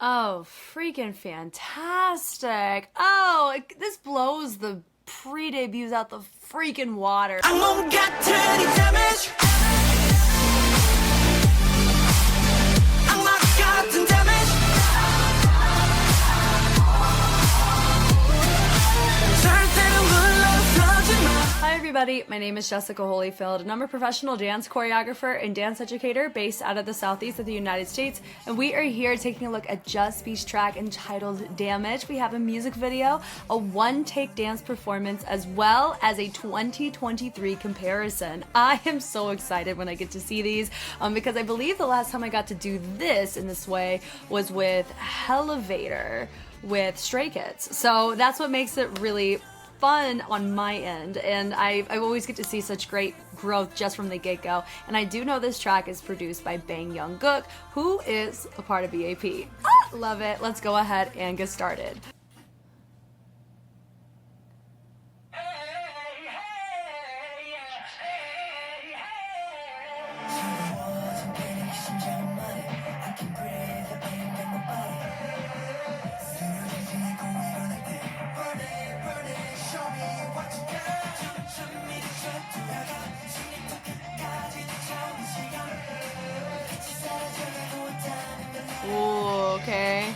Oh, freaking fantastic. Oh, this blows the pre-debuts out the freaking water. Hi everybody, my name is Jessica Holyfield and I'm a professional dance choreographer and dance educator based out of the southeast of the United States, and we are here taking a look at Jostsbi's track entitled Damage. We have a music video, a one-take dance performance, as well as a 2023 comparison. I am so excited when I get to see these because I believe the last time I got to do this in this way was with Elevator with Stray Kids. So that's what makes it really fun on my end, and I always get to see such great growth just from the get-go. And I do know this track is produced by YONGGUK, who is a part of BAP. Love it. Let's go ahead and get started. Ooh, okay.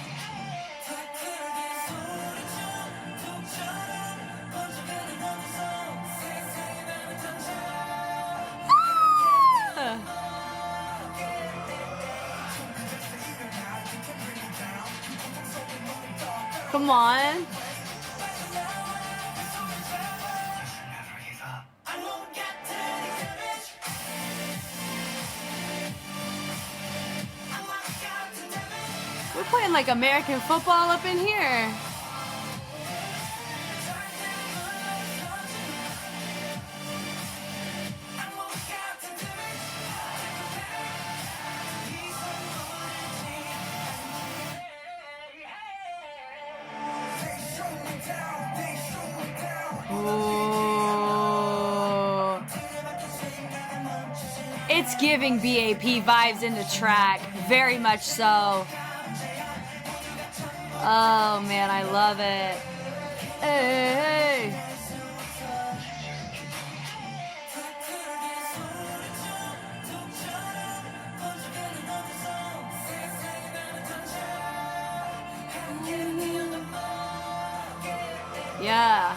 Come on. We're playing like American football up in here. Ooh. It's giving BAP vibes in the track, very much so. Oh man, I love it. Hey, hey. Yeah.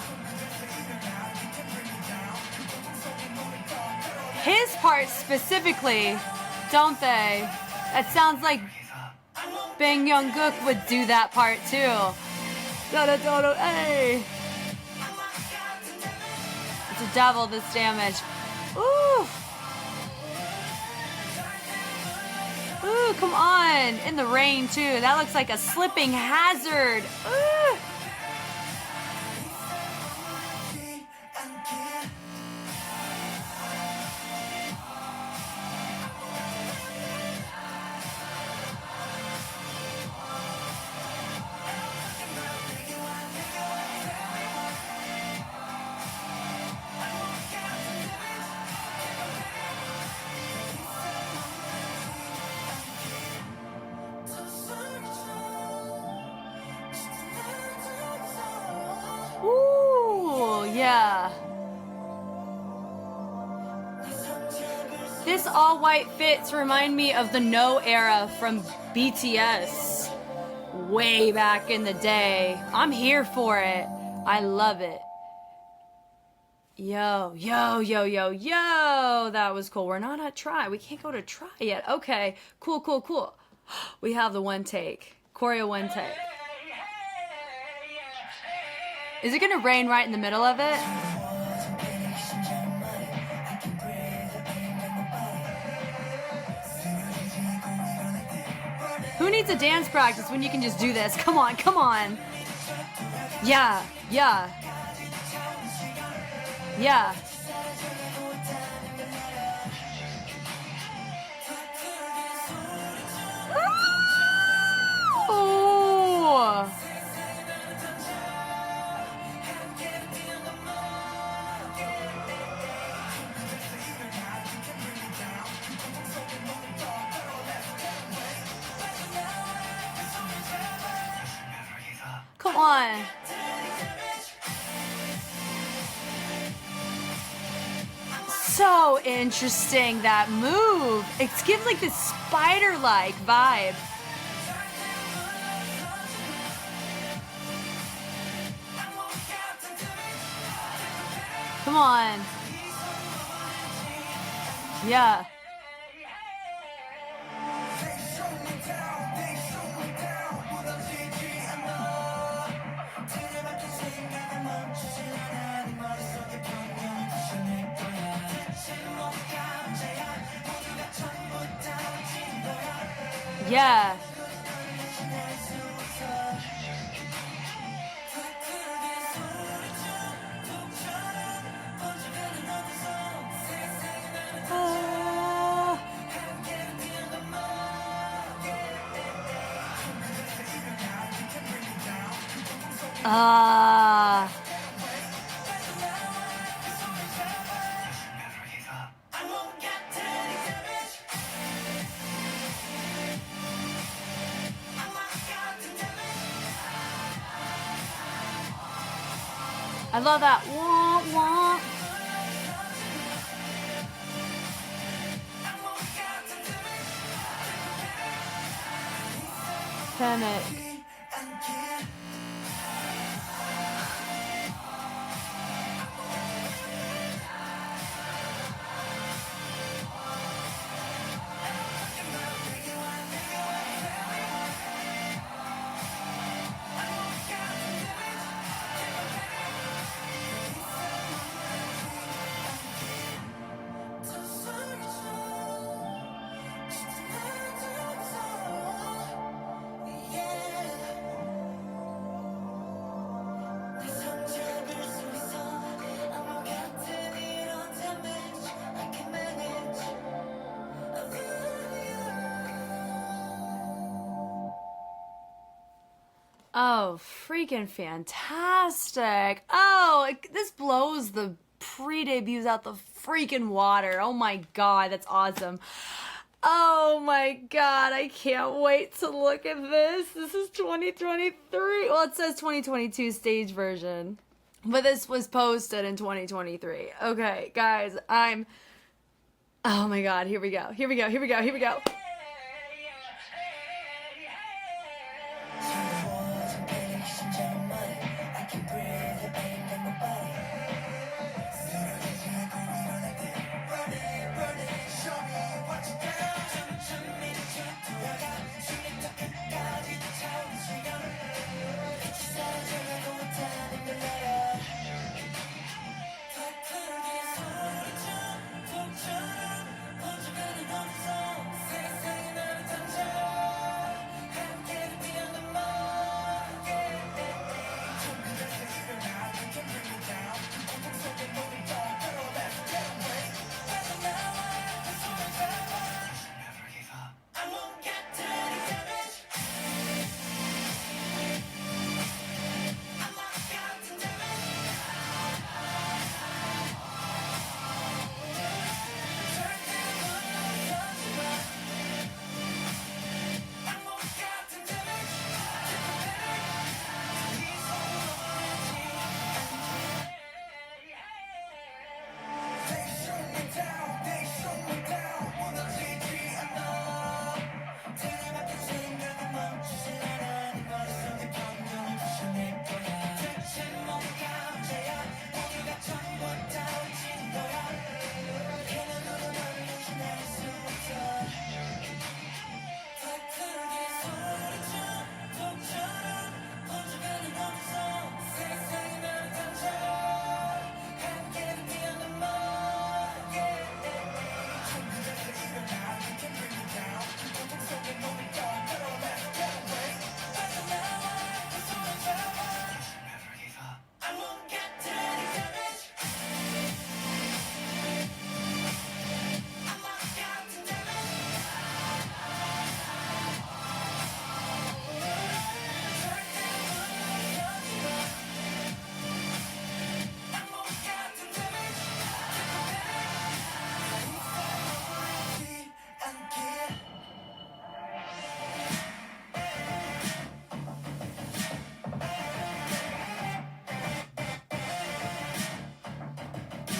His part specifically, don't they? That sounds like YONGGUK would do that part too. Da-da-da-da, hey! It's a devil, this damage. Ooh! Ooh, come on! In the rain too. That looks like a slipping hazard. Ooh! Yeah. This all-white fits remind me of the No era from BTS. Way back in the day. I'm here for it. I love it. Yo, yo, yo, yo, yo. That was cool. We're not at try. We can't go to try yet. Okay. Cool, cool, cool. We have the one take. Choreo one take. Is it gonna rain right in the middle of it? Who needs a dance practice when you can just do this? Come on, come on. Yeah, yeah. Yeah. Oh. One. So interesting, that move. It gives like this spider-like vibe. Come on. Yeah. Yeah. Ah. I love that. Wah, wah. Panic. Oh, freaking fantastic. Oh, this blows the pre-debuts out the freaking water. Oh my god, that's awesome. Oh my god, I can't wait to look at this. This is 2023. Well, it says 2022 stage version, but this was posted in 2023. Okay, guys, oh my god, here we go. Here we go. Here we go. Here we go.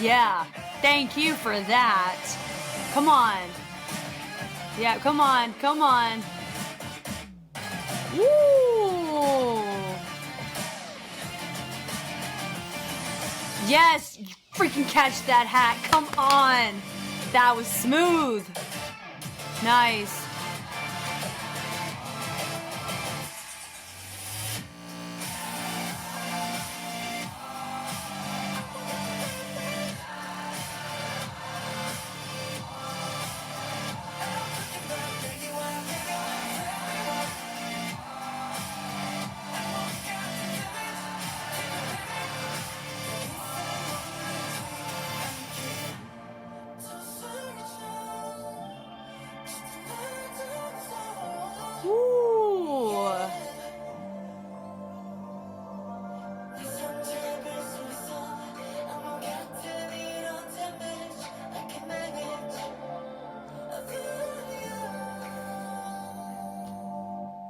Yeah, thank you for that. Come on. Yeah, come on, come on. Woo! Yes, you freaking catch that hat. Come on. That was smooth. Nice. Ooh.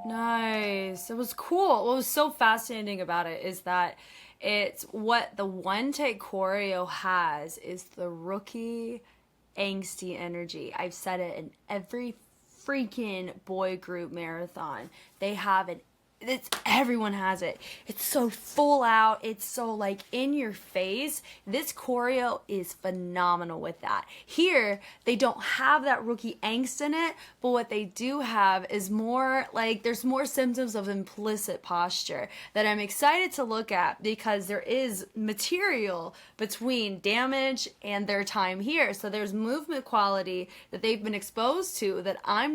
Nice. It was cool. What was so fascinating about it is that it's what the one take choreo has is the rookie angsty energy. I've said it in every freaking boy group marathon. They have it. It's everyone has it. It's so full out. It's so like in your face. This choreo is phenomenal with that. Here, they don't have that rookie angst in it, but what they do have is more like there's more symptoms of implicit posture that I'm excited to look at because there is material between damage and their time here. So there's movement quality that they've been exposed to that I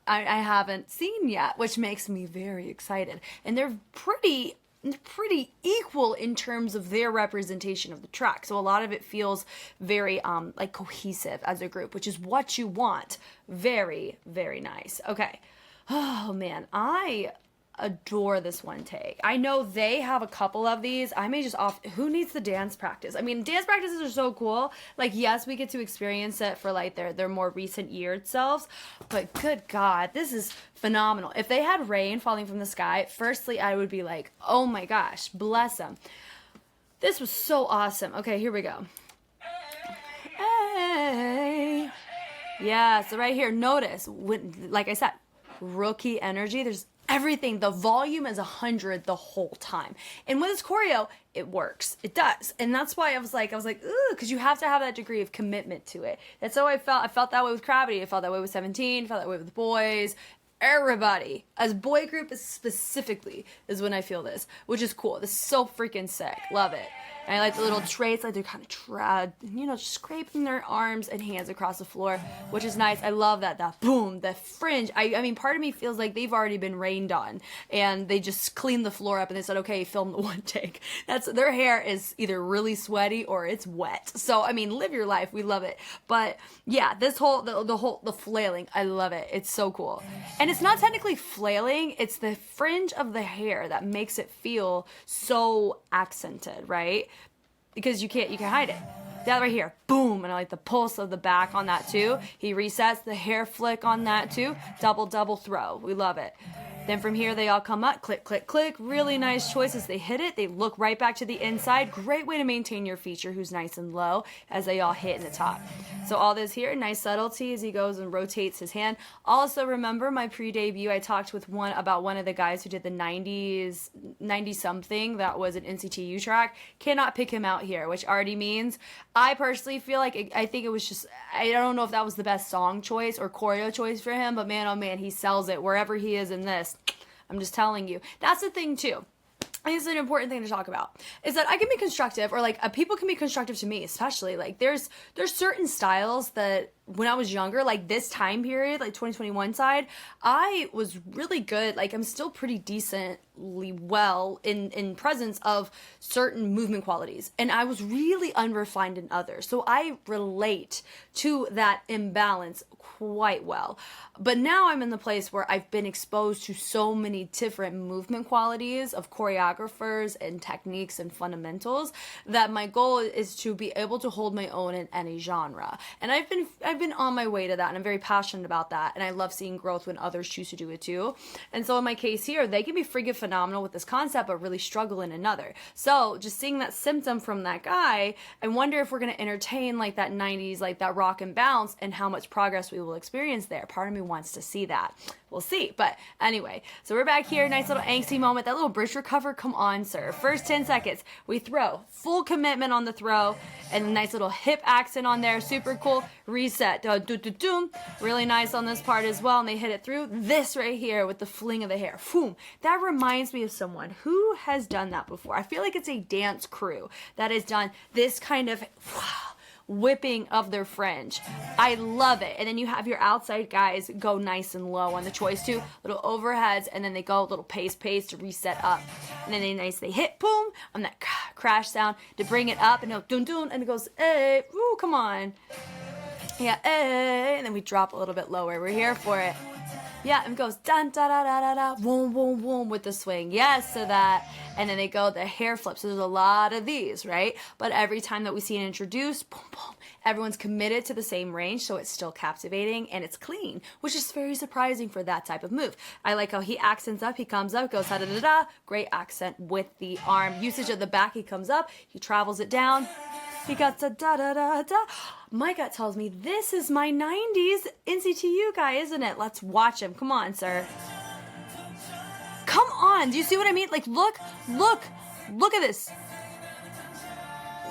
haven't seen yet, which makes me very excited. And they're pretty equal in terms of their representation of the track. So a lot of it feels very like cohesive as a group, which is what you want. Very, very nice. Okay. Oh man, I adore this one take. I know they have a couple of these. I may just who needs the dance practice? I mean, dance practices are so cool. Like, yes, we get to experience it for like their more recent yeared selves, but good God, this is phenomenal. If they had rain falling from the sky, firstly, I would be like, oh my gosh, bless them. This was so awesome. Okay, here we go. Hey. Yeah, so right here, notice, like I said, rookie energy. There's everything. The volume is 100 the whole time. And with this choreo, it works. It does. And that's why I was like, ooh, because you have to have that degree of commitment to it. That's how I felt. I felt that way with Gravity. I felt that way with 17. I felt that way with the boys. Everybody, as boy group specifically, is when I feel this, which is cool. This is so freaking sick. Love it. And I like the little traits, like they're kind of scraping their arms and hands across the floor, which is nice. I love that boom, the fringe. I mean, part of me feels like they've already been rained on, and they just cleaned the floor up, and they said, okay, film the one take. Their hair is either really sweaty or it's wet. So, I mean, live your life. We love it. But yeah, this whole, the flailing, I love it. It's so cool. And it's not technically flailing, it's the fringe of the hair that makes it feel so accented, right? Because you can't hide it. That right here, boom, and I like the pulse of the back on that too. He resets the hair flick on that too. Double throw. We love it. Then from here, they all come up, click, click, click. Really nice choices. They hit it. They look right back to the inside. Great way to maintain your feature who's nice and low as they all hit in the top. So all this here, nice subtlety as he goes and rotates his hand. Also remember my pre-debut, I talked with one of the guys who did the 90-something that was an NCTU track. Cannot pick him out here, which already means I personally feel like I think it was just, I don't know if that was the best song choice or choreo choice for him, but man, oh man, he sells it wherever he is in this. I'm just telling you. That's the thing too. I think it's an important thing to talk about is that I can be constructive, or like people can be constructive to me, especially like there's certain styles that when I was younger, like this time period, like 2021 side, I was really good. Like I'm still pretty decently well in presence of certain movement qualities, and I was really unrefined in others. So I relate to that imbalance quite well. But now I'm in the place where I've been exposed to so many different movement qualities of choreographers and techniques and fundamentals that my goal is to be able to hold my own in any genre. And I've I've been on my way to that, and I'm very passionate about that, and I love seeing growth when others choose to do it too. And so in my case here, they can be freaking phenomenal with this concept, but really struggle in another. So just seeing that symptom from that guy, I wonder if we're going to entertain like that 90s, like that rock and bounce, and how much progress we will experience there. Part of me wants to see that. We'll see. But anyway, so we're back here. Nice little angsty moment. That little bridge recover. Come on, sir. First 10 seconds. We throw. Full commitment on the throw. And a nice little hip accent on there. Super cool. Reset. Really nice on this part as well. And they hit it through. This right here with the fling of the hair. Boom. That reminds me of someone who has done that before. I feel like it's a dance crew that has done this kind of whipping of their fringe. I love it. And then you have your outside guys go nice and low on the choice too. Little overheads, and then they go a little pace to reset up. And then they hit boom on that crash sound to bring it up, and it'll dun dun, and it goes, hey, woo, come on. Yeah, hey, and then we drop a little bit lower. We're here for it. Yeah, and it goes dun da da da da da, boom boom boom with the swing. Yes, so that, and then they go the hair flips. So there's a lot of these, right? But every time that we see it introduced, boom boom, everyone's committed to the same range, so it's still captivating and it's clean, which is very surprising for that type of move. I like how he accents up, he comes up, goes da da da da. Great accent with the arm usage of the back. He comes up, he travels it down. He got da da da da da. My gut tells me this is my 90s NCTU guy, isn't it? Let's watch him. Come on, sir. Come on. Do you see what I mean? Like, look at this.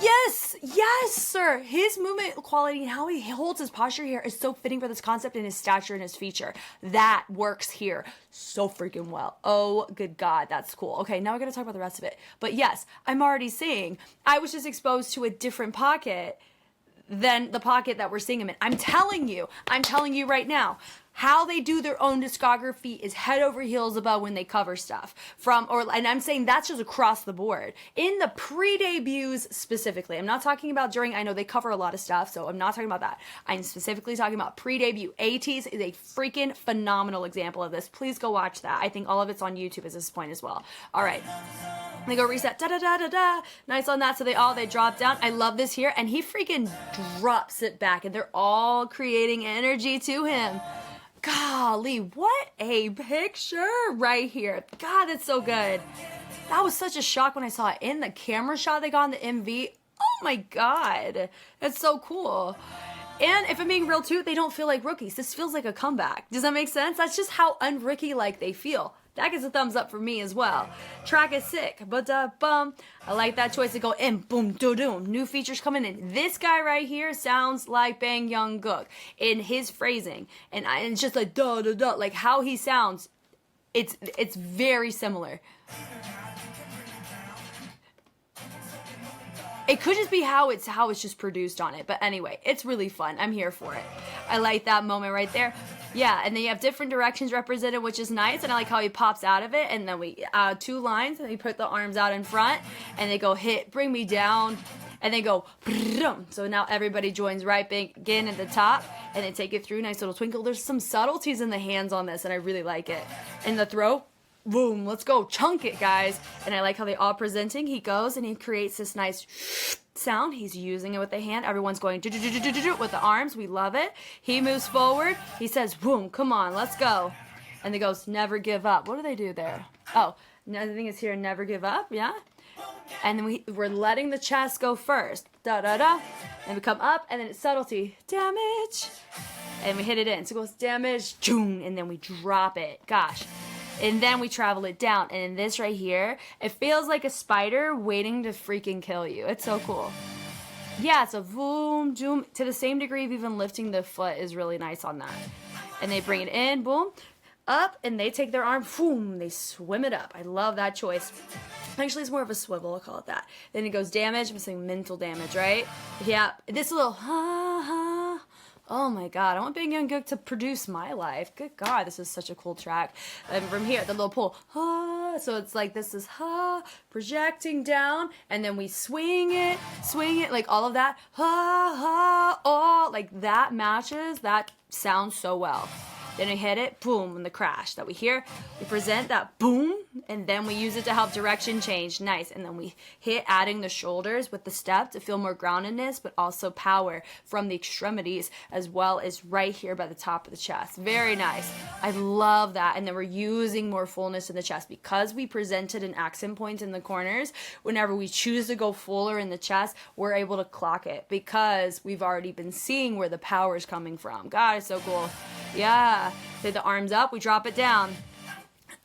Yes, sir. His movement quality and how he holds his posture here is so fitting for this concept and his stature and his feature. That works here so freaking well. Oh, good God. That's cool. Okay, now we're going to talk about the rest of it. But yes, I'm already seeing, I was just exposed to a different pocket than the pocket that we're seeing him in. I'm telling you right now, how they do their own discography is head over heels above when they cover stuff and I'm saying that's just across the board. In the pre-debuts specifically, I'm not talking about during, I know they cover a lot of stuff, so I'm not talking about that. I'm specifically talking about pre-debut. ATEEZ is a freaking phenomenal example of this. Please go watch that. I think all of it's on YouTube at this point as well. All right. They go reset, da da da da da. Nice on that. So they drop down. I love this here, and he freaking drops it back, and they're all creating energy to him. Golly, what a picture right here. God, that's so good. That was such a shock when I saw it in the camera shot they got in the MV. Oh my God, that's so cool. And if I'm being real too, they don't feel like rookies. This feels like a comeback. Does that make sense? That's just how un-rookie-like they feel. That gets a thumbs up for me as well. Track is sick. Ba-da-bum. I like that choice to go in. Boom, do-doom. New features coming in. This guy right here sounds like Bang YONGGUK in his phrasing. And it's just like da-da-da. Like how he sounds, it's very similar. It could just be how it's just produced on it. But anyway, it's really fun. I'm here for it. I like that moment right there. Yeah, and then you have different directions represented, which is nice, and I like how he pops out of it, and then we add 2 lines, and we put the arms out in front, and they go hit, bring me down, and they go, so now everybody joins right again at the top, and they take it through, nice little twinkle. There's some subtleties in the hands on this, and I really like it. And the throw, boom, let's go, chunk it, guys. And I like how they all presenting, he goes, and he creates this nice sound. He's using it with the hand. Everyone's going with the arms. We love it. He moves forward. He says, boom, come on, let's go. And he goes, never give up. What do they do there? Oh, another thing is here, never give up, yeah? And then we're letting the chest go first. Da-da-da. And we come up, and then it's subtlety. Damage. And we hit it in. So it goes damage, and then we drop it. Gosh. And then we travel it down. And in this right here, it feels like a spider waiting to freaking kill you. It's so cool. Yeah, it's a boom, doom. To the same degree of even lifting the foot is really nice on that. And they bring it in, boom, up, and they take their arm, boom, they swim it up. I love that choice. Actually, it's more of a swivel, I'll call it that. Then it goes damage, I'm saying mental damage, right? Yeah, this little ha. Oh my God, I want Bang YONGGUK to produce my life. Good God, this is such a cool track. And from here, the little pull, so it's like this is projecting down, and then we swing it, like all of that, oh, like that matches, that sounds so well. Then we hit it, boom, and the crash that we hear. We present that boom, and then we use it to help direction change. Nice. And then we hit adding the shoulders with the step to feel more groundedness, but also power from the extremities as well as right here by the top of the chest. Very nice. I love that. And then we're using more fullness in the chest because we presented an accent point in the corners. Whenever we choose to go fuller in the chest, we're able to clock it because we've already been seeing where the power is coming from. God, it's so cool. Yeah. Hit the arms up, we drop it down.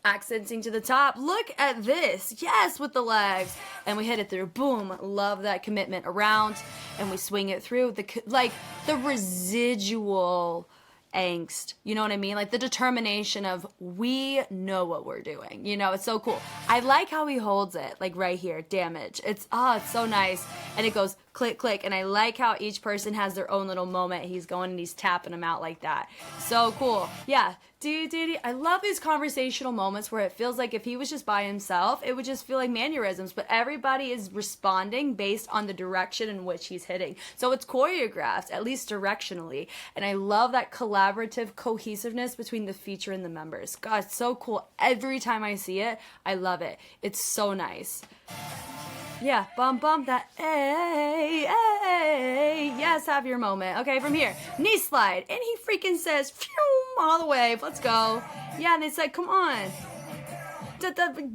Accenting to the top. Look at this. Yes, with the legs. And we hit it through. Boom. Love that commitment around. And we swing it through. The residual angst. You know what I mean? Like the determination of we know what we're doing. You know, it's so cool. I like how he holds it. Like right here. Damage. It's so nice. And it goes click, click. And I like how each person has their own little moment. He's going and he's tapping them out like that. So cool. Yeah. I love these conversational moments where it feels like if he was just by himself, it would just feel like mannerisms, but everybody is responding based on the direction in which he's hitting. So it's choreographed, at least directionally. And I love that collaborative cohesiveness between the feature and the members. God, it's so cool. Every time I see it, I love it. It's so nice. Yeah, bump, that, hey, yes, have your moment. Okay, from here, knee slide, and he freaking says, phew, all the way, let's go. Yeah, and it's like, come on.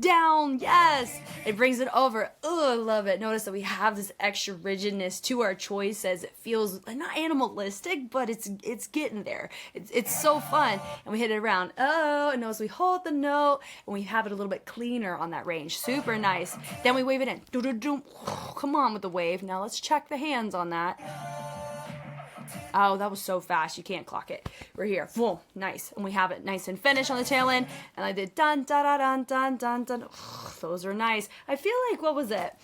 Down, yes. It brings it over. Oh, I love it. Notice that we have this extra rigidness to our choices. It feels not animalistic, but it's getting there. It's so fun. And we hit it around. Oh, and notice we hold the note and we have it a little bit cleaner on that range. Super nice. Then we wave it in. Come on with the wave. Now let's check the hands on that. Oh, that was so fast. You can't clock it. We're here. Boom. Nice. And we have it nice and finished on the tail end. And I did dun, da, da, dun, dun, dun, dun. Those are nice. I feel like, what was it?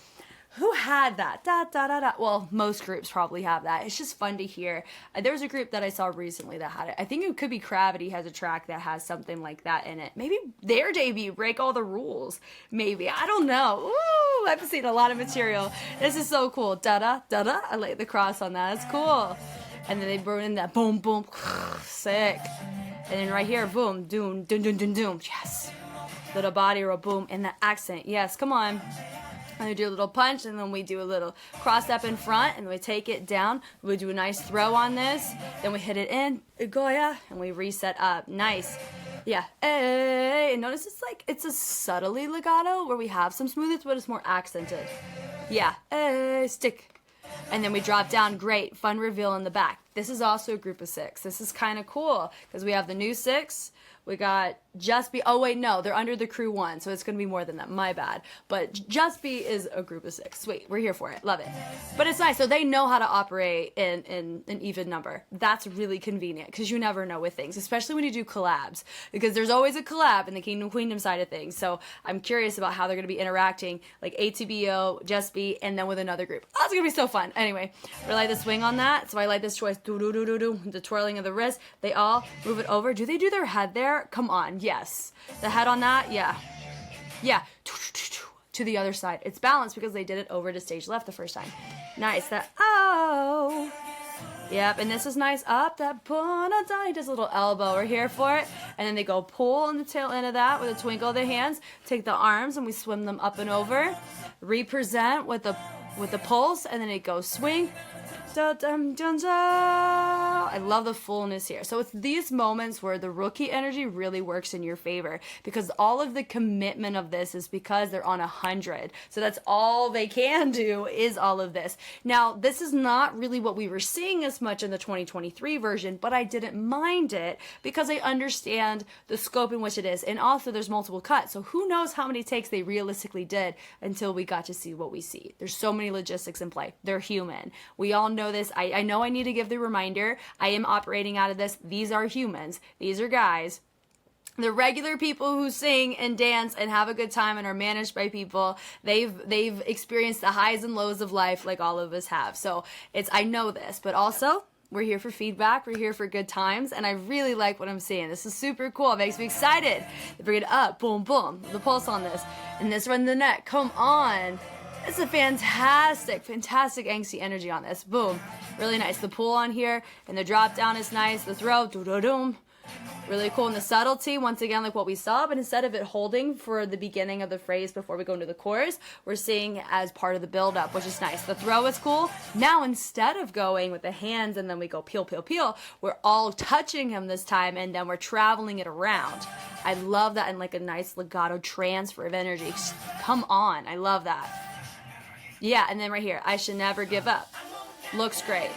Who had that? Da, da, da, da. Well, most groups probably have that. It's just fun to hear. There was a group that I saw recently that had it. I think it could be Gravity has a track that has something like that in it. Maybe their debut, Break All the Rules. Maybe. I don't know. Ooh, I've seen a lot of material. This is so cool. Da, da, da, da. I like the cross on that. It's cool. And then they brought in that boom, boom, sick. And then right here, boom, doom, doom, doom, doom, doom. Yes. Little body roll, boom, and the accent. Yes, come on. And we do a little punch, and then we do a little cross step in front, and we take it down. We do a nice throw on this. Then we hit it in, Goya, and we reset up. Nice. Yeah. Hey. And notice it's a subtly legato where we have some smoothness, but it's more accented. Yeah. Hey, stick. And then we drop down. Great. Fun reveal in the back. This is also a group of 6. This is kind of cool because we have the new 6. We got Just Be. Oh, wait, no. They're under the crew 1, so it's going to be more than that. My bad. But Just Be is a group of 6. Sweet. We're here for it. Love it. But it's nice. So they know how to operate in an even number. That's really convenient because you never know with things, especially when you do collabs. Because there's always a collab in the Kingdom Queendom side of things. So I'm curious about how they're going to be interacting, like ATBO, Just Be, and then with another group. Oh, it's going to be so fun. Anyway, we like the swing on that. So I like this choice. Do-do-do-do-do. The twirling of the wrist. They all move it over. Do they do their head there? Come on, yes. The head on that, yeah. Yeah. To the other side. It's balanced because they did it over to stage left the first time. Nice. That, oh. Yep, and this is nice. Up, that pull, he does a little elbow. We're here for it. And then they go pull on the tail end of that with a twinkle of the hands. Take the arms and we swim them up and over. Represent with the pulse, and then it goes swing. I love the fullness here. So it's these moments where the rookie energy really works in your favor because all of the commitment of this is because they're on 100. So that's all they can do is all of this. Now, this is not really what we were seeing as much in the 2023 version, but I didn't mind it because I understand the scope in which it is. And also there's multiple cuts. So who knows how many takes they realistically did until we got to see what we see. There's so many logistics in play. They're human. We all know this. I know I need to give the reminder. I am operating out of this. These are humans. These are guys. The regular people who sing and dance and have a good time and are managed by people, they've experienced the highs and lows of life like all of us have. So I know this, but also we're here for feedback. We're here for good times. And I really like what I'm seeing. This is super cool. It makes me excited. They bring it up. Boom, boom. The pulse on this. And this run the neck. Come on. It's a fantastic angsty energy on this. Boom. Really nice. The pull on here and the drop down is nice. The throw. Do-do-doom. Really cool. And the subtlety, once again, like what we saw, but instead of it holding for the beginning of the phrase before we go into the chorus, we're seeing as part of the build-up, which is nice. The throw is cool. Now, instead of going with the hands and then we go peel, peel, peel, we're all touching him this time, and then we're traveling it around. I love that, and like a nice legato transfer of energy. Come on. I love that. Yeah, and then right here, I should never give up. Looks great.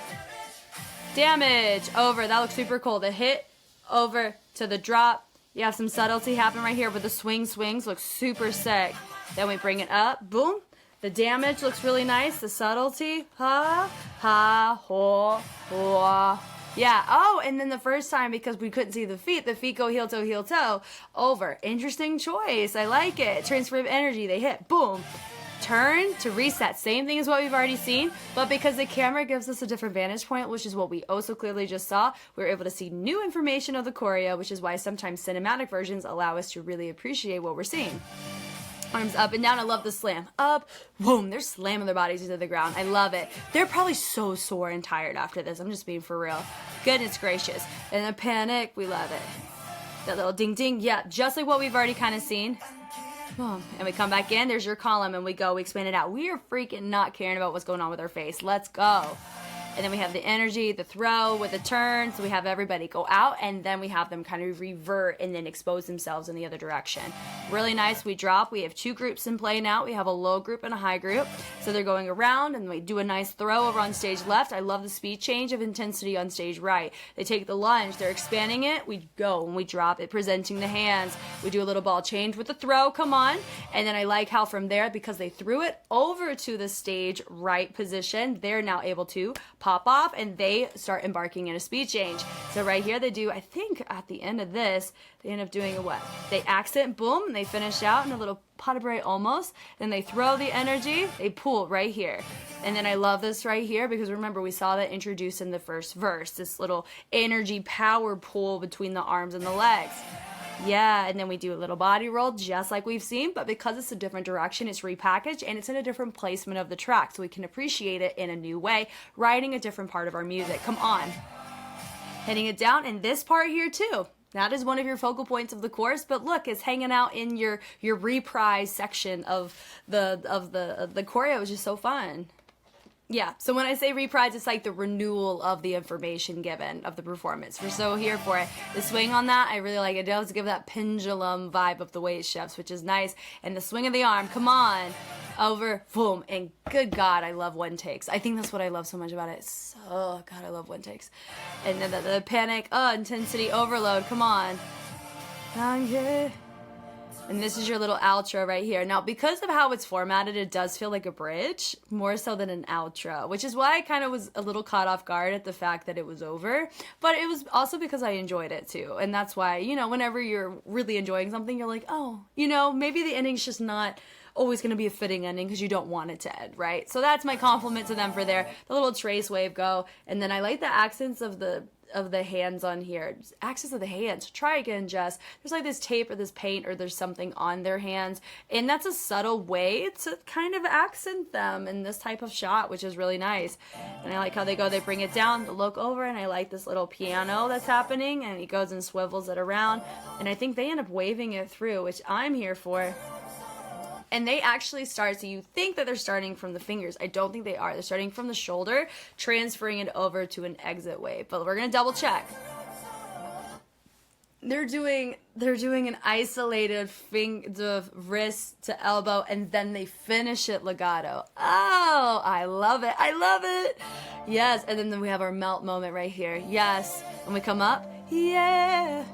Damage. Over. That looks super cool. The hit. Over to the drop. You have some subtlety happen right here with the swings. Looks super sick. Then we bring it up. Boom. The damage looks really nice. The subtlety. Ha, ha, ho, ho. Yeah. Oh, and then the first time, because we couldn't see the feet go heel, toe. Over. Interesting choice. I like it. Transfer of energy. They hit. Boom. Turn to reset. Same thing as what we've already seen, but because the camera gives us a different vantage point, which is what we also clearly just saw, we're able to see new information of the choreo, which is why sometimes cinematic versions allow us to really appreciate what we're seeing. Arms up and down. I love the slam. Up, boom. They're slamming their bodies into the ground. I love it. They're probably so sore and tired after this. I'm just being for real. Goodness gracious. And the panic. We love it. That little ding ding. Yeah, just like what we've already kind of seen. Boom. And we come back in. There's your column, and we go. We expand it out. We are freaking not caring about what's going on with our face. Let's go. And then we have the energy, the throw with the turn. So we have everybody go out, and then we have them kind of revert and then expose themselves in the other direction. Really nice. We drop. We have two groups in play now. We have a low group and a high group. So they're going around, and we do a nice throw over on stage left. I love the speed change of intensity on stage right. They take the lunge. They're expanding it. We go, and we drop it, presenting the hands. We do a little ball change with the throw. Come on. And then I like how from there, because they threw it over to the stage right position, they're now able to pop off, and they start embarking in a speed change. So right here they do, I think at the end of this, they end up doing a what? They accent, boom, and they finish out in a little pas de bray almost. Then they throw the energy, they pull right here. And then I love this right here because remember we saw that introduced in the first verse, this little energy power pull between the arms and the legs. Yeah, and then we do a little body roll just like we've seen, but because it's a different direction, it's repackaged and it's in a different placement of the track, so we can appreciate it in a new way, writing a different part of our music. Come on. Hitting it down, and this part here too. That is one of your focal points of the course, but look, it's hanging out in your reprise section of the choreo, which is so fun. Yeah, so when I say reprise, it's like the renewal of the information given of the performance. We're so here for it. The swing on that, I really like it. It does give that pendulum vibe of the weight shifts, which is nice. And the swing of the arm, come on, over, boom. And good God, I love one takes. I think that's what I love so much about it. So, God, I love one takes. And then the panic, intensity overload, come on. And this is your little outro right here. Now, because of how it's formatted, it does feel like a bridge, more so than an outro, which is why I kind of was a little caught off guard at the fact that it was over. But it was also because I enjoyed it too. And that's why, whenever you're really enjoying something, you're like, oh, maybe the ending's just not always going to be a fitting ending because you don't want it to end, right? So that's my compliment to them for the little trace wave go. And then I like the accents of the hands on here. Accents of the hands. Try again, Jess. There's like this tape or this paint or there's something on their hands. And that's a subtle way to kind of accent them in this type of shot, which is really nice. And I like how they go, they bring it down, they look over, and I like this little piano that's happening, and he goes and swivels it around. And I think they end up waving it through, which I'm here for. And they actually start, so you think that they're starting from the fingers. I don't think they are. They're starting from the shoulder, transferring it over to an exit wave. But we're going to double check. They're doing an isolated the wrist to elbow, and then they finish it legato. Oh, I love it. I love it. Yes, and then we have our melt moment right here. Yes. When we come up, yeah.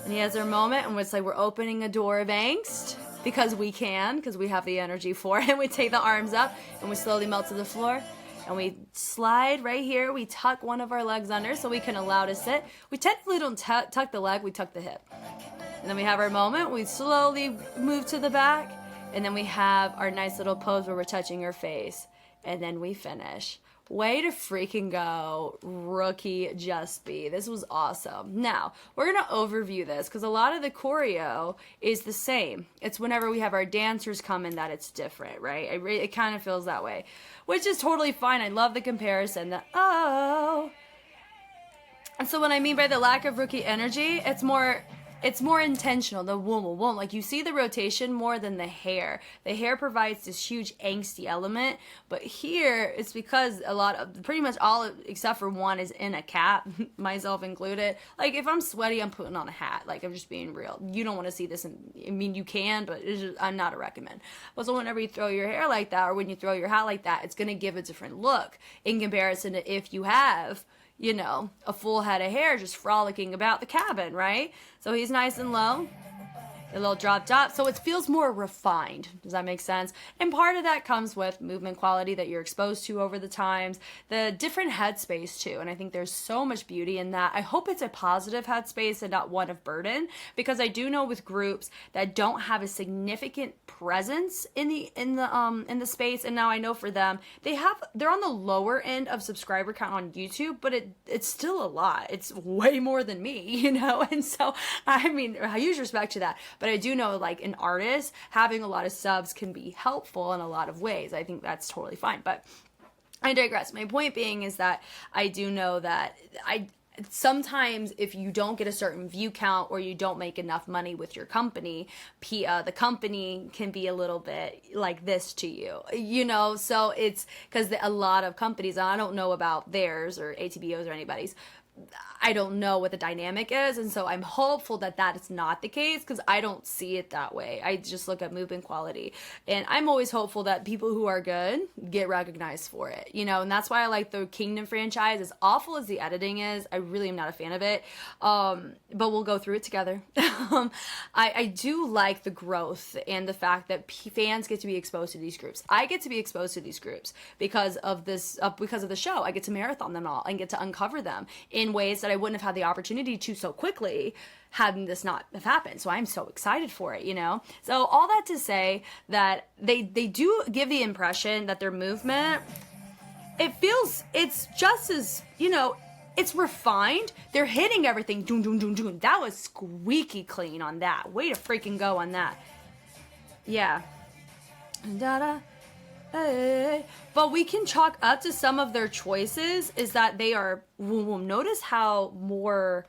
And he has our moment, and it's like we're opening a door of angst. Because we have the energy for it. And we take the arms up and we slowly melt to the floor. And we slide right here. We tuck one of our legs under so we can allow to sit. We technically don't tuck the leg, we tuck the hip. And then we have our moment. We slowly move to the back. And then we have our nice little pose where we're touching our face. And then we finish. Way to freaking go, rookie Justby. This was awesome. Now, we're going to overview this because a lot of the choreo is the same. It's whenever we have our dancers come in that it's different, right? It kind of feels that way, which is totally fine. I love the comparison. And so what I mean by the lack of rookie energy, it's more intentional, the womb. Like, you see the rotation more than the hair. The hair provides this huge angsty element, but here it's because pretty much all except for one is in a cap, myself included. Like, if I'm sweaty, I'm putting on a hat. Like, I'm just being real. You don't want to see this, I mean, you can, but I'm not a recommend. But so whenever you throw your hair like that, or when you throw your hat like that, it's going to give a different look in comparison to if you have, you know, a full head of hair just frolicking about the cabin, right? So he's nice and low, a little drop. So it feels more refined. Does that make sense? And part of that comes with movement quality that you're exposed to over the times, the different headspace too. And I think there's so much beauty in that. I hope it's a positive headspace and not one of burden, because I do know with groups that don't have a significant presence in the space, and now I know for them, they're on the lower end of subscriber count on YouTube, but it's still a lot. It's way more than me, you know? And so, I mean, I use respect to that. But I do know, like, an artist, having a lot of subs can be helpful in a lot of ways. I think that's totally fine. But I digress. My point being is that I do know that sometimes if you don't get a certain view count or you don't make enough money with your company, the company can be a little bit like this to you, you know? So it's because a lot of companies, and I don't know about theirs or ATBO's or anybody's, I don't know what the dynamic is, and so I'm hopeful that that is not the case, because I don't see it that way. I just look at movement quality, and I'm always hopeful that people who are good get recognized for it, you know, and that's why I like the Kingdom franchise. As awful as the editing is, I really am not a fan of it, but we'll go through it together. I do like the growth and the fact that fans get to be exposed to these groups. I get to be exposed to these groups because of the show. I get to marathon them all and get to uncover them in ways that I wouldn't have had the opportunity to so quickly had this not have happened. So I'm so excited for it, you know? So all that to say that they do give the impression that their movement, it's just as, you know, it's refined. They're hitting everything. Doom, doom, doom, doom. That was squeaky clean on that. Way to freaking go on that. Yeah. Da-da. Hey. But we can chalk up to some of their choices is that they are, notice how more,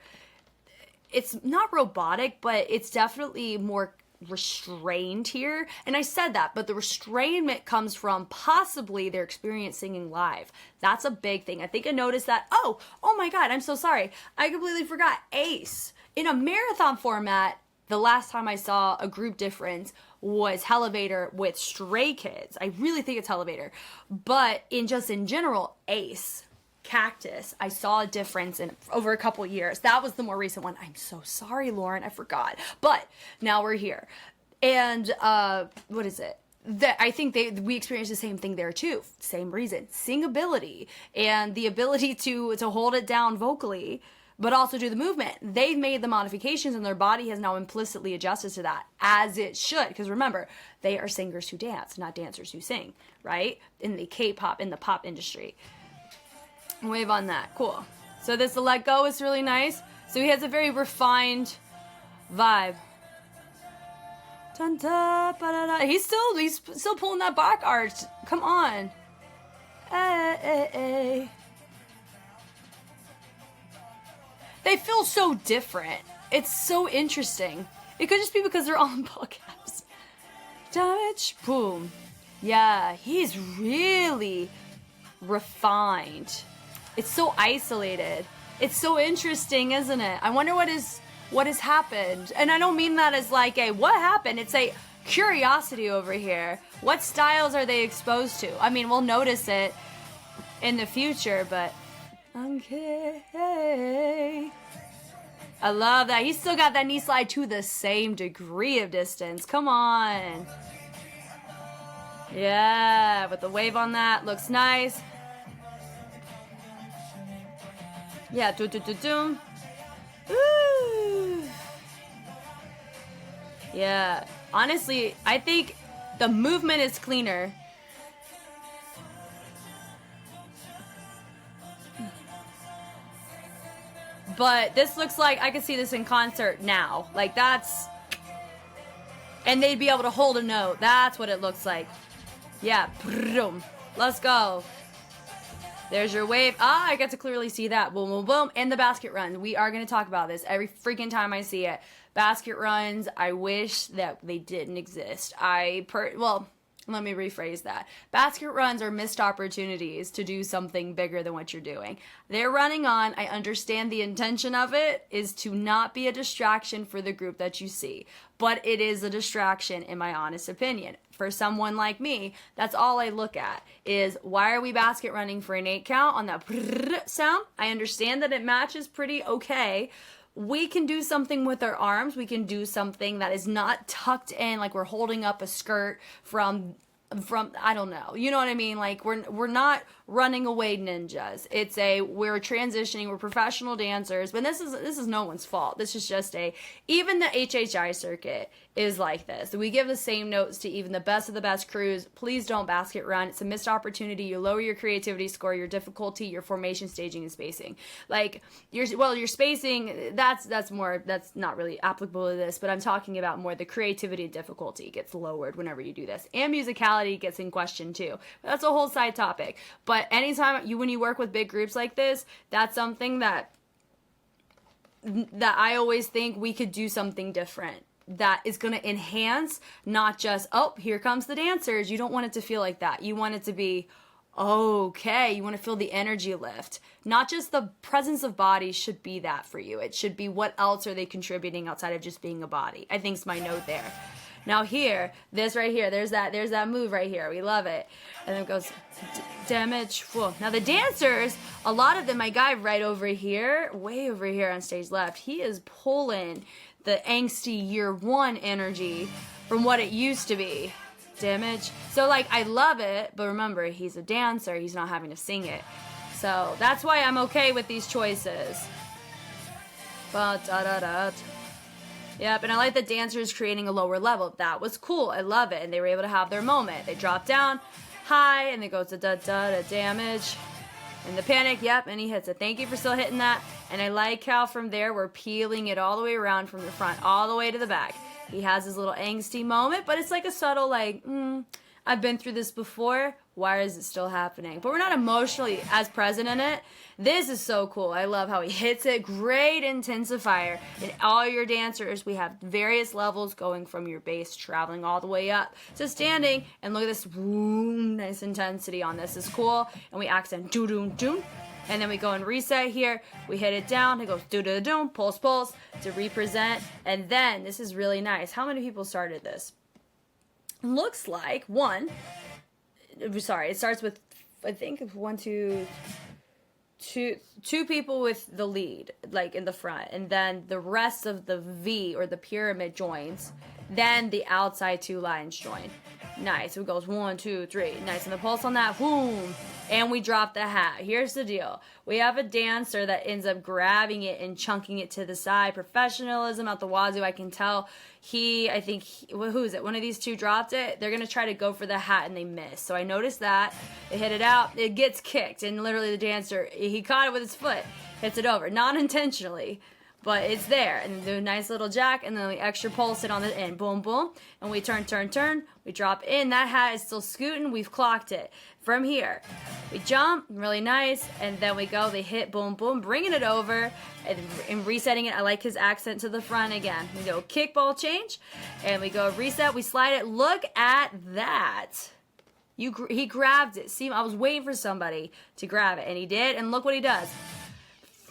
it's not robotic, but it's definitely more restrained here. And I said that, but the restrainment comes from possibly their experience singing live. That's a big thing. I think I noticed that. Oh my God, I'm so sorry. I completely forgot. Ace. In a marathon format, the last time I saw a group difference was Elevator with Stray Kids. I really think it's Elevator. But in general, Ace, Cactus, I saw a difference in over a couple years. That was the more recent one. I'm so sorry, Lauren, I forgot. But now we're here. And what is it? I think we experienced the same thing there too. Same reason. Singability and the ability to hold it down vocally, but also do the movement. They've made the modifications and their body has now implicitly adjusted to that, as it should. Because remember, they are singers who dance, not dancers who sing, right? In the K-pop, in the pop industry. Wave on that. Cool. So this Let Go is really nice. So he has a very refined vibe. He's still pulling that back arch. Come on. Hey. They feel so different. It's so interesting. It could just be because they're all in ball caps. Damage. Boom. Yeah, he's really refined. It's so isolated. It's so interesting, isn't it? I wonder what has happened. And I don't mean that as like a what happened. It's a curiosity over here. What styles are they exposed to? I mean, we'll notice it in the future, but okay. I love that. He's still got that knee slide to the same degree of distance. Come on. Yeah, with the wave on that. Looks nice. Yeah, do. Ooh. Yeah. Honestly, I think the movement is cleaner. But this looks like I could see this in concert now. Like that's... And they'd be able to hold a note. That's what it looks like. Yeah. Let's go. There's your wave. Ah, I get to clearly see that. Boom, boom, boom. And the basket runs. We are going to talk about this every freaking time I see it. Basket runs, I wish that they didn't exist. Well, let me rephrase that. Basket runs are missed opportunities to do something bigger than what you're doing. They're running on. I understand the intention of it is to not be a distraction for the group that you see. But it is a distraction in my honest opinion. For someone like me, that's all I look at is why are we basket running for an 8 count on that sound? I understand that it matches pretty okay. We can do something with our arms. We can do something that is not tucked in like we're holding up a skirt from I don't know. You know what I mean? Like we're not running away ninjas. We're transitioning, we're professional dancers, but this is no one's fault. This is just even the HHI circuit is like this. We give the same notes to even the best of the best crews. Please don't basket run. It's a missed opportunity. You lower your creativity score, your difficulty, your formation, staging, and spacing. Like your spacing, that's not really applicable to this, but I'm talking about more the creativity and difficulty gets lowered whenever you do this. And musicality gets in question too. That's a whole side topic. But anytime when you work with big groups like this, that's something that I always think we could do something different that is going to enhance, not just, oh, here comes the dancers. You don't want it to feel like that. You want it to be, okay, you want to feel the energy lift. Not just the presence of bodies should be that for you. It should be what else are they contributing outside of just being a body. I think's my note there. Now here, this right here, there's that move right here. We love it. And then it goes damage. Whoa. Now the dancers, a lot of them, my guy right over here, way over here on stage left, he is pulling the angsty year 1 energy from what it used to be. Damage. So like I love it, but remember he's a dancer, he's not having to sing it. So that's why I'm okay with these choices. Yep, and I like the dancers creating a lower level. That was cool. I love it. And they were able to have their moment. They drop down high and they go to da damage. And the panic, yep, and he hits it. Thank you for still hitting that. And I like how from there we're peeling it all the way around from the front all the way to the back. He has his little angsty moment, but it's like a subtle like, I've been through this before. Why is it still happening? But we're not emotionally as present in it. This is so cool. I love how he hits it. Great intensifier. In all your dancers, we have various levels going from your base, traveling all the way up to standing. And look at this, nice intensity on this. Is cool. And we accent doo-doo-doo. And then we go and reset here. We hit it down. It goes doo-doo-doo, pulse, pulse to represent. And then, this is really nice. How many people started this? Looks like it starts with, I think, two people with the lead, like in the front, and then the rest of the V or the pyramid joins. Then the outside 2 lines join. Nice. So it goes 1, 2, 3. Nice. And the pulse on that, boom. And we drop the hat. Here's the deal. We have a dancer that ends up grabbing it and chunking it to the side. Professionalism out the wazoo. I can tell who is it? One of these two dropped it. They're going to try to go for the hat and they miss. So I noticed that. They hit it out. It gets kicked. And literally the dancer, he caught it with his foot. Hits it over. Not intentionally. But it's there, and do a nice little jack, and then we extra pulse it on the end. Boom, boom. And we turn. We drop in. That hat is still scooting. We've clocked it. From here, we jump, really nice, and then we go. They hit, boom, boom, bringing it over, and resetting it. I like his accent to the front again. We go kickball change, and we go reset. We slide it. Look at that. He grabbed it. See, I was waiting for somebody to grab it, and he did, and look what he does.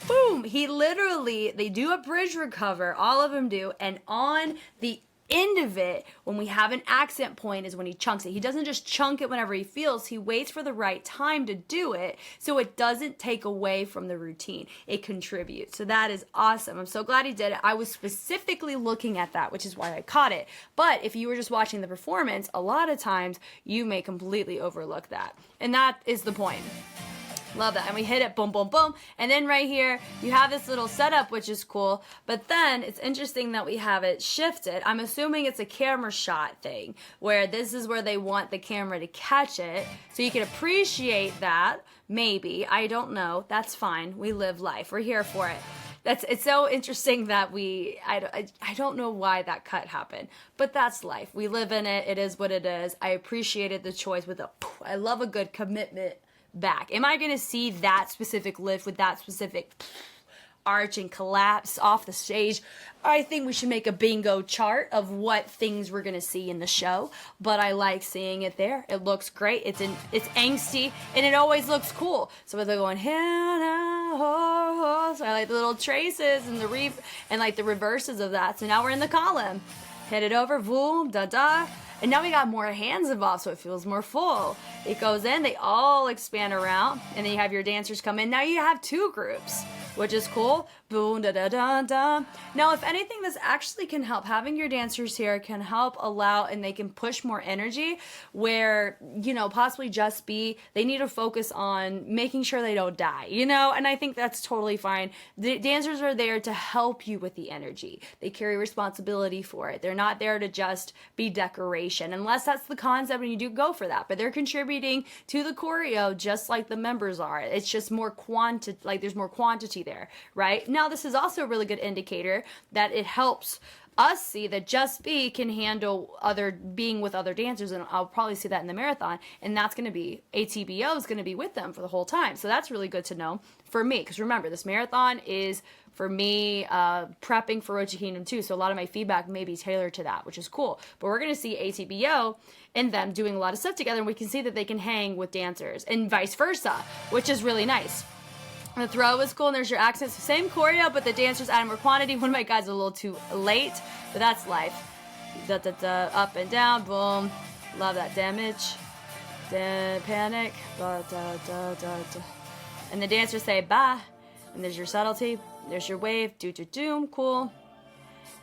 Boom! They do a bridge recover, all of them do, and on the end of it, when we have an accent point, is when he chunks it. He doesn't just chunk it whenever he feels, he waits for the right time to do it, so it doesn't take away from the routine. It contributes. So that is awesome. I'm so glad he did it. I was specifically looking at that, which is why I caught it. But if you were just watching the performance, a lot of times you may completely overlook that. And that is the point. Love that. And we hit it, boom, boom, boom. And then right here, you have this little setup, which is cool. But then it's interesting that we have it shifted. I'm assuming it's a camera shot thing, where this is where they want the camera to catch it. So you can appreciate that, maybe. I don't know. That's fine. We live life. We're here for it. It's so interesting that I don't know why that cut happened, but that's life. We live in it. It is what it is. I appreciated the choice with I love a good commitment back? Am I going to see that specific lift with that specific arch and collapse off the stage? I think we should make a bingo chart of what things we're gonna see in the show, but I like seeing it there. It looks great. It's angsty, and it always looks cool. So they're going Hannah, so I like the little traces and and like the reverses of that. So now we're in the column. Hit it over, boom, da da. And now we got more hands involved, so it feels more full. It goes in, they all expand around, and then you have your dancers come in. Now you have 2 groups, which is cool. Boom, da da da da. Now, if anything, this actually can help. Having your dancers here can help allow, and they can push more energy where, possibly they need to focus on making sure they don't die, and I think that's totally fine. The dancers are there to help you with the energy. They carry responsibility for it. They're not there to just be decoration, unless that's the concept and you do go for that. But they're contributing to the choreo just like the members are. It's just more there's more quantity there, right? Now, this is also a really good indicator that it helps us see that Just Be can handle being with other dancers, and I'll probably see that in the marathon, and that's going to be, ATBO is going to be with them for the whole time. So that's really good to know for me, because remember, this marathon is, for me, prepping for Road to Kingdom 2, so a lot of my feedback may be tailored to that, which is cool. But we're going to see ATBO and them doing a lot of stuff together, and we can see that they can hang with dancers, and vice versa, which is really nice. The throw is cool, and there's your accents. Same choreo, but the dancers add more quantity. One of my guys is a little too late, but that's life. Da, da, da, up and down, boom. Love that damage. Panic. Da, da, da, da, da. And the dancers say bye. And there's your subtlety. There's your wave. Do, do, doom. Cool.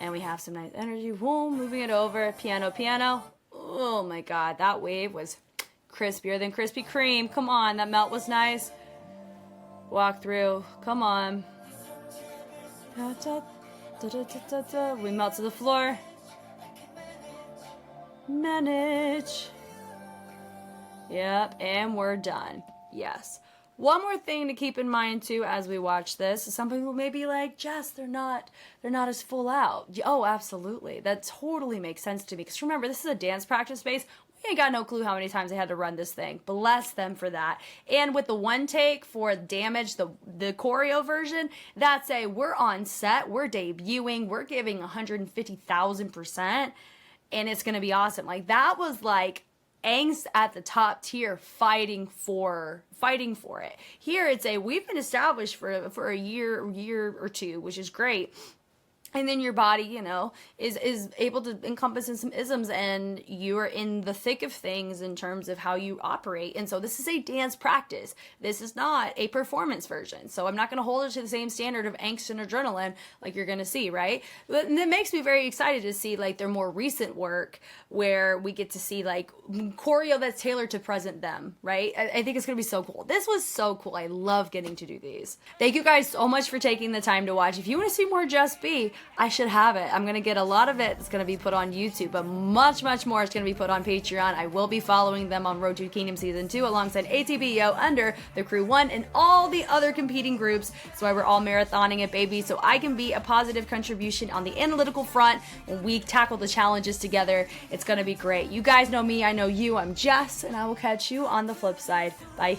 And we have some nice energy. Boom. Moving it over. Piano, piano. Oh my God. That wave was crispier than Krispy Kreme. Come on. That melt was nice. Walk through. Come on. Da, da, da, da, da, da. We melt to the floor. Manage. Yep, and we're done. Yes. One more thing to keep in mind too as we watch this. Some people may be like, Jess, they're not as full out. Oh, absolutely. That totally makes sense to me. Because remember, this is a dance practice space. We ain't got no clue how many times they had to run this thing. Bless them for that. And with the one take for Damage, the choreo version, that's we're on set, we're debuting, we're giving 150,000%, and it's going to be awesome. Like, that was like angst at the top tier, fighting for it. Here it's we've been established for a year or two, which is great. And then your body, is able to encompass in some isms, and you are in the thick of things in terms of how you operate. And so this is a dance practice. This is not a performance version. So I'm not going to hold it to the same standard of angst and adrenaline like you're going to see, right? But it makes me very excited to see like their more recent work where we get to see like choreo that's tailored to present them, right? I think it's going to be so cool. This was so cool. I love getting to do these. Thank you guys so much for taking the time to watch. If you want to see more Just Be, I should have it. I'm going to get a lot of it. It's going to be put on YouTube, but much, much more is going to be put on Patreon. I will be following them on Road to Kingdom Season 2 alongside ATBO under the Crew 1 and all the other competing groups. That's why we're all marathoning it, baby, so I can be a positive contribution on the analytical front when we tackle the challenges together. It's going to be great. You guys know me. I know you. I'm Jess, and I will catch you on the flip side. Bye.